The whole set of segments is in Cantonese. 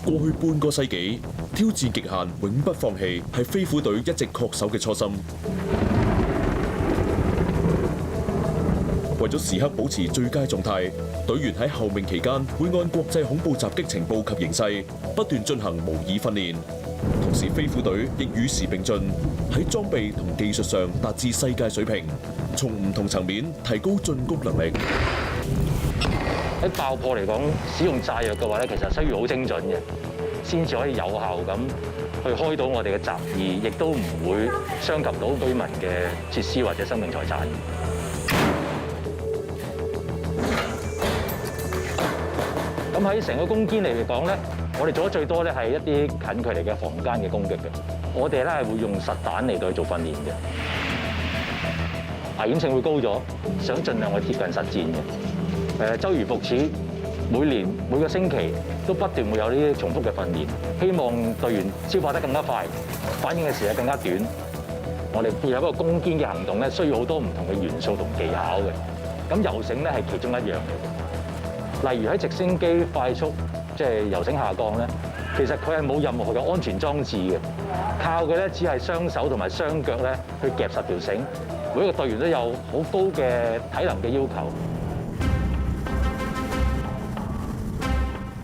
過去半個世紀，挑戰極限，永不放棄，係飛虎隊一直恪守嘅初心。為咗時刻保持最佳狀態，隊員喺候命期間會按國際恐怖襲擊情報及形勢，不斷進行模擬訓練。同時，飛虎隊亦與時並進，喺裝備同技術上達至世界水平，從唔同層面提高進攻能力。喺爆破嚟講，使用炸藥嘅話咧，其實需要好精準嘅，先至可以有效咁去開到我哋嘅閘義，亦都唔會傷及到居民嘅設施或者生命財產。咁喺成個攻堅嚟講咧，我哋做得最多咧係一啲近距離嘅房間嘅攻擊嘅。我哋咧係會用實彈嚟到去做訓練嘅，危險性會高咗，想盡量去貼近實戰嘅。周而復始，每年每個星期都不斷會有呢啲重複嘅訓練，希望隊員消化得更加快，反應嘅時間更加短。我哋配合一個攻堅嘅行動咧，需要好多唔同嘅元素同技巧嘅。咁游繩咧係其中一樣嚟嘅。例如喺直升機快速游繩下降咧，其實佢係冇任何嘅安全裝置嘅，靠嘅咧只係雙手同埋雙腳咧去夾實條繩。每一個隊員都有好高嘅體能嘅要求。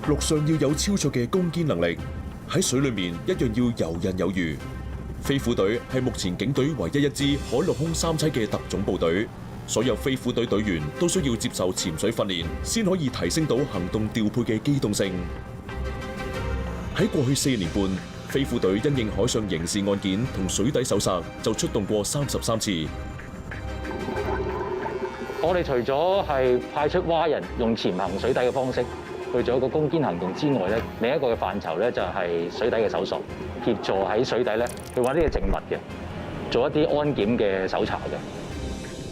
陸上要有超卓嘅攻堅能力，喺水裏面一樣要游刃有餘。飛虎隊係目前警隊唯一一支海陸空三棲嘅特種部隊，所有飛虎隊隊員都需要接受潛水訓練，先可以提升到行動調配嘅機動性。喺過去4年半，飛虎隊因應海上刑事案件同水底搜索，就出動過33次。我哋除咗係派出蛙人用潛行水底嘅方式去做一個攻堅行動之外咧，另一個嘅範疇咧就係水底嘅搜索，協助喺水底咧去揾啲嘅證物嘅，做一啲安檢嘅搜查嘅。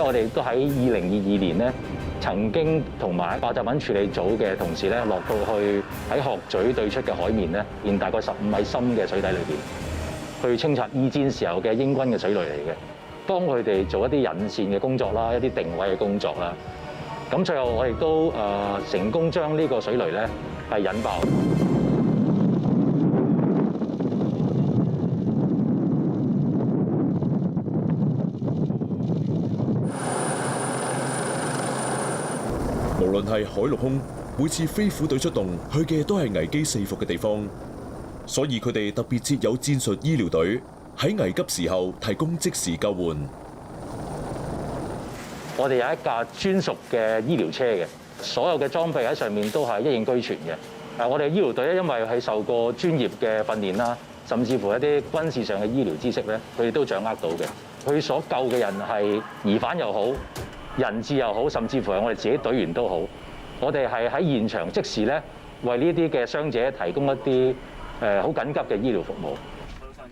我哋都喺2022年咧，曾經同埋爆炸品處理組嘅同事咧落到去喺鶴咀對出嘅海面咧，現大概15米深嘅水底裏邊，去清拆二戰時候嘅英軍嘅水雷嚟嘅，幫佢哋做一啲引線嘅工作啦，一啲定位嘅工作啦。咁最後我亦都成功將呢個水雷咧係引爆。無論係海陸空，每次飛虎隊出動，去嘅都係危機四伏嘅地方，所以佢哋特別設有戰術醫療隊，喺危急時候提供即時救援。我哋有一架專屬嘅醫療車嘅，所有嘅裝備喺上面都係一應俱全嘅。我哋醫療隊咧，因為係受過專業嘅訓練啦，甚至乎一啲軍事上嘅醫療知識咧，佢哋都掌握到嘅。佢所救嘅人係疑犯又好，人質又好，甚至乎係我哋自己隊員都好。我哋係喺現場即時咧，為呢啲嘅傷者提供一啲好緊急嘅醫療服務。